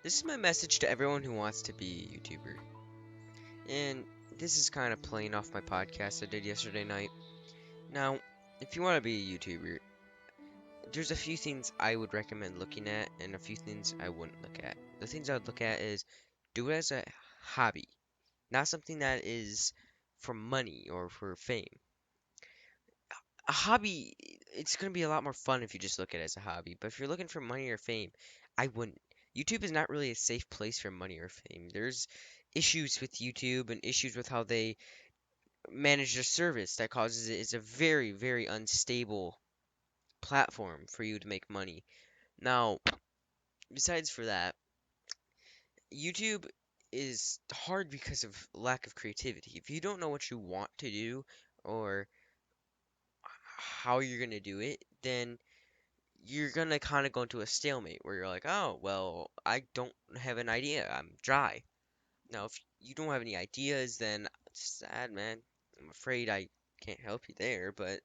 This is my message to everyone who wants to be a YouTuber. And this is kind of playing off my podcast I did yesterday night. Now, if you want to be a YouTuber, there's a few things I would recommend looking at and a few things I wouldn't look at. The things I would look at is do it as a hobby, not something that is for money or for fame. A hobby, it's going to be a lot more fun if you just look at it as a hobby, but if you're looking for money or fame, I wouldn't. YouTube is not really a safe place for money or fame. There's issues with YouTube and issues with how they manage their service that causes it's a very, very unstable platform for you to make money. Now, besides for that, YouTube is hard because of lack of creativity. If you don't know what you want to do or how you're going to do it, then you're gonna kind of go into a stalemate where you're like, oh, well, I don't have an idea. I'm dry. Now, if you don't have any ideas, then it's sad, man. I'm afraid I can't help you there, but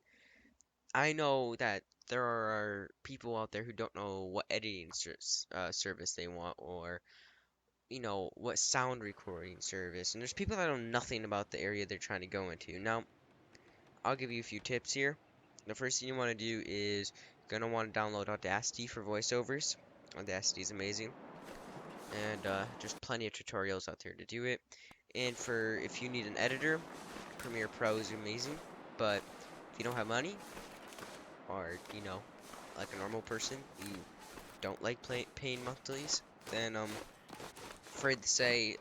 I know that there are people out there who don't know what editing service they want or, what sound recording service. And there's people that know nothing about the area they're trying to go into. Now, I'll give you a few tips here. The first thing you want to do is gonna want to download Audacity for voiceovers. Audacity is amazing, and there's plenty of tutorials out there to do it. And for if you need an editor, Premiere Pro is amazing. But if you don't have money, or like a normal person, you don't like paying monthlies, then afraid to say,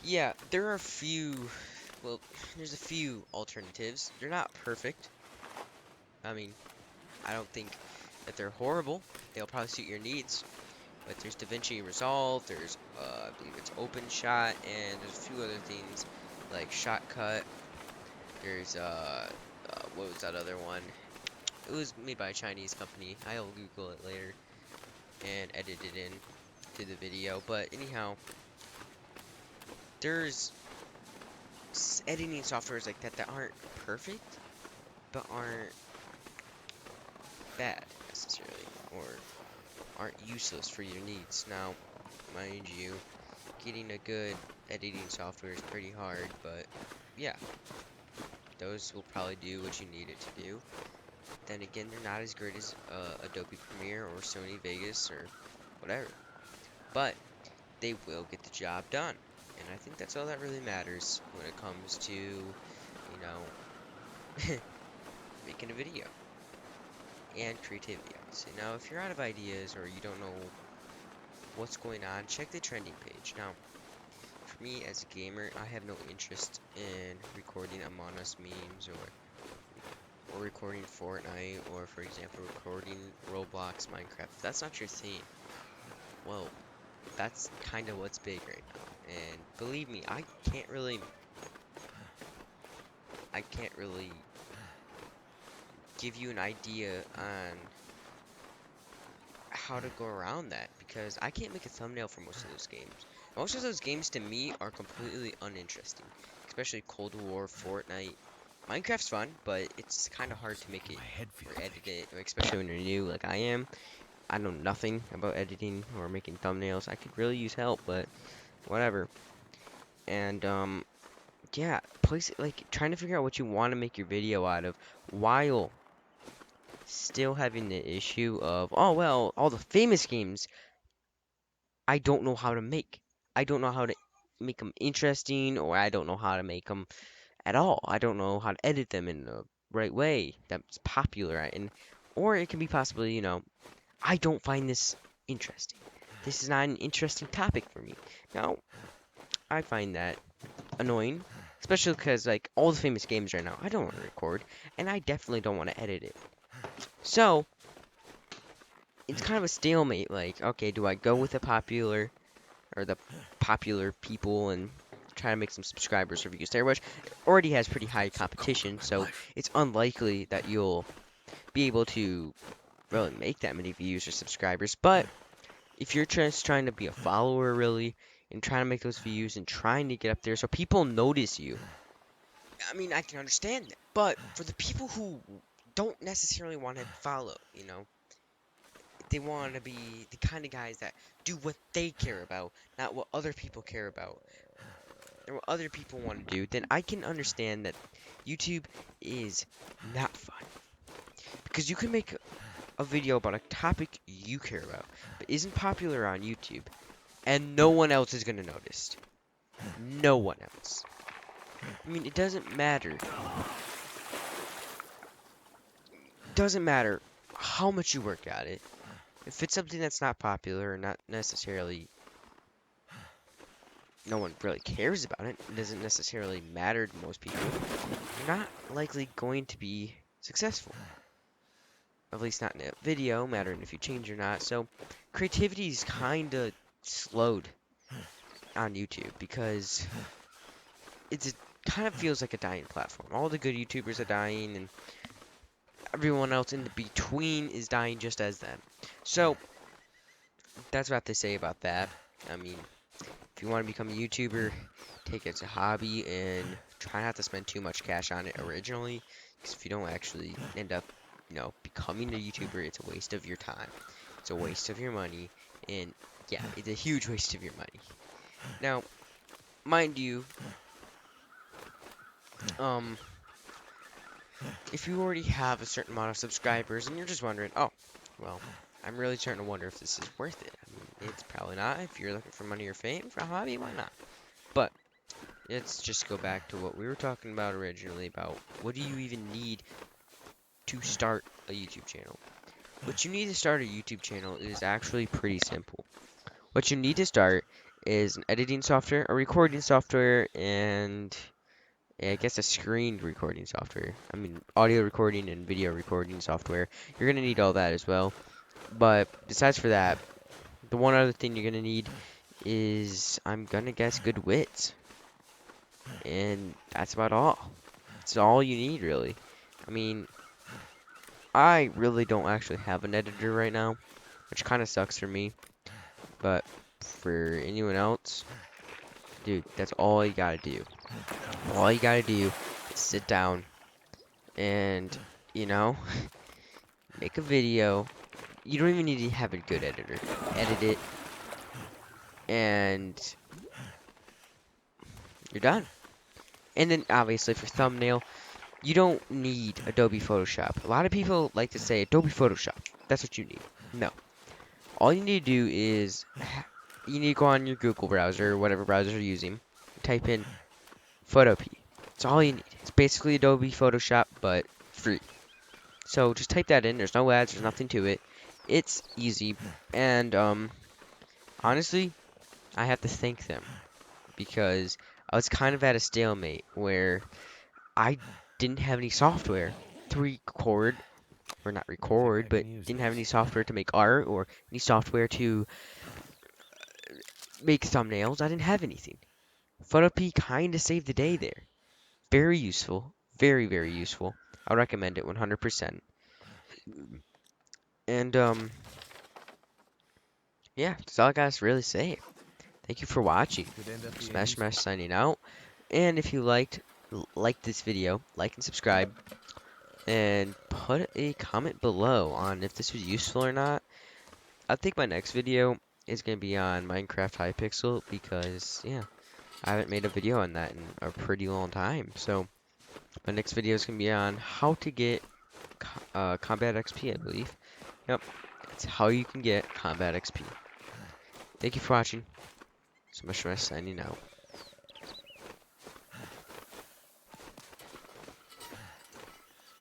yeah, there are a few. Well, there's a few alternatives. They're not perfect. I mean, I don't think that they're horrible. They'll probably suit your needs. But there's DaVinci Resolve, there's, I believe it's OpenShot, and there's a few other things like Shotcut. There's, what was that other one? It was made by a Chinese company. I'll Google it later and edit it in to the video. But anyhow, there's editing softwares like that that aren't perfect, but aren't bad necessarily, or aren't useless for your needs. Now, mind you, getting a good editing software is pretty hard, but yeah, those will probably do what you need it to do. Then again, they're not as great as Adobe Premiere or Sony Vegas or whatever, but they will get the job done. And I think that's all that really matters when it comes to, making a video and creativity, obviously. Now, if you're out of ideas or you don't know what's going on, check the trending page. Now, for me as a gamer, I have no interest in recording Among Us memes or recording Fortnite or, for example, recording Roblox, Minecraft. If that's not your thing, well, that's kind of what's big right now. And believe me, I can't really give you an idea on how to go around that because I can't make a thumbnail for most of those games. Most of those games to me are completely uninteresting, especially Cold War, Fortnite. Minecraft's fun, but it's kind of hard to make it or edit it, especially when you're new like I am. I know nothing about editing or making thumbnails. I could really use help, but whatever. And yeah, place like trying to figure out what you want to make your video out of while still having the issue of, oh well, all the famous games I don't know how to make. I don't know how to make them interesting, or I don't know how to make them at all. I don't know how to edit them in the right way that's popular, and or it can be possibly, I don't find this interesting. This is not an interesting topic for me. Now, I find that annoying, especially because like all the famous games right now, I don't want to record, and I definitely don't want to edit it. So, it's kind of a stalemate. Like, okay, do I go with the popular people and try to make some subscribers or views there, which already has pretty high competition, so it's unlikely that you'll be able to really make that many views or subscribers. But if you're just trying to be a follower, really, and trying to make those views and trying to get up there so people notice you, I mean, I can understand that. But for the people who don't necessarily want to follow, They want to be the kind of guys that do what they care about, not what other people care about, or what other people want to do. Then I can understand that YouTube is not fun. Because you can make a video about a topic you care about, but isn't popular on YouTube, and no one else is going to notice. No one else. I mean, it doesn't matter. Doesn't matter how much you work at it. If it's something that's not popular or not necessarily, no one really cares about it, it doesn't necessarily matter to most people, you're not likely going to be successful. At least not in a video, mattering if you change or not. So creativity is kind of slowed on YouTube because it kind of feels like a dying platform. All the good YouTubers are dying, and everyone else in the between is dying just as them. So that's what I have to say about that. I mean, if you want to become a YouTuber, take it as a hobby and try not to spend too much cash on it originally, because if you don't actually end up, becoming a YouTuber, it's a waste of your time. It's a waste of your money, and yeah, it's a huge waste of your money. Now, mind you, if you already have a certain amount of subscribers and you're just wondering, oh, well, I'm really starting to wonder if this is worth it. I mean, it's probably not. If you're looking for money or fame for a hobby, why not? But let's just go back to what we were talking about originally about what do you even need to start a YouTube channel? What you need to start a YouTube channel is actually pretty simple. What you need to start is an editing software, a recording software, and I guess a screen recording software. I mean, audio recording and video recording software. You're going to need all that as well. But besides for that, the one other thing you're going to need is, I'm going to guess, good wits. And that's about all. It's all you need, really. I mean, I really don't actually have an editor right now, which kind of sucks for me. But for anyone else, dude, that's all you gotta do. All you gotta do is sit down and, make a video. You don't even need to have a good editor. Edit it, and you're done. And then, obviously, for thumbnail, you don't need Adobe Photoshop. A lot of people like to say Adobe Photoshop. That's what you need. No. All you need to do is, you need to go on your Google browser, or whatever browser you're using, type in Photopea. That's all you need. It's basically Adobe Photoshop, but free. So just type that in. There's no ads. There's nothing to it. It's easy. And, honestly, I have to thank them. Because I was kind of at a stalemate where I didn't have any software to record, or not record, but didn't have any software to make art, or any software to make thumbnails. I didn't have anything. Photopea kind of saved the day there. Very useful. Very, very useful. I recommend it 100%. And, yeah, that's all I got to really say. Thank you for watching. Smash Smash signing out. And if you like this video, like and subscribe. And put a comment below on if this was useful or not. I think my next video is going to be on Minecraft Hypixel because, yeah, I haven't made a video on that in a pretty long time. So, my next video is going to be on how to get Combat XP, I believe. Yep, it's how you can get Combat XP. Thank you for watching. Smash Smash signing out.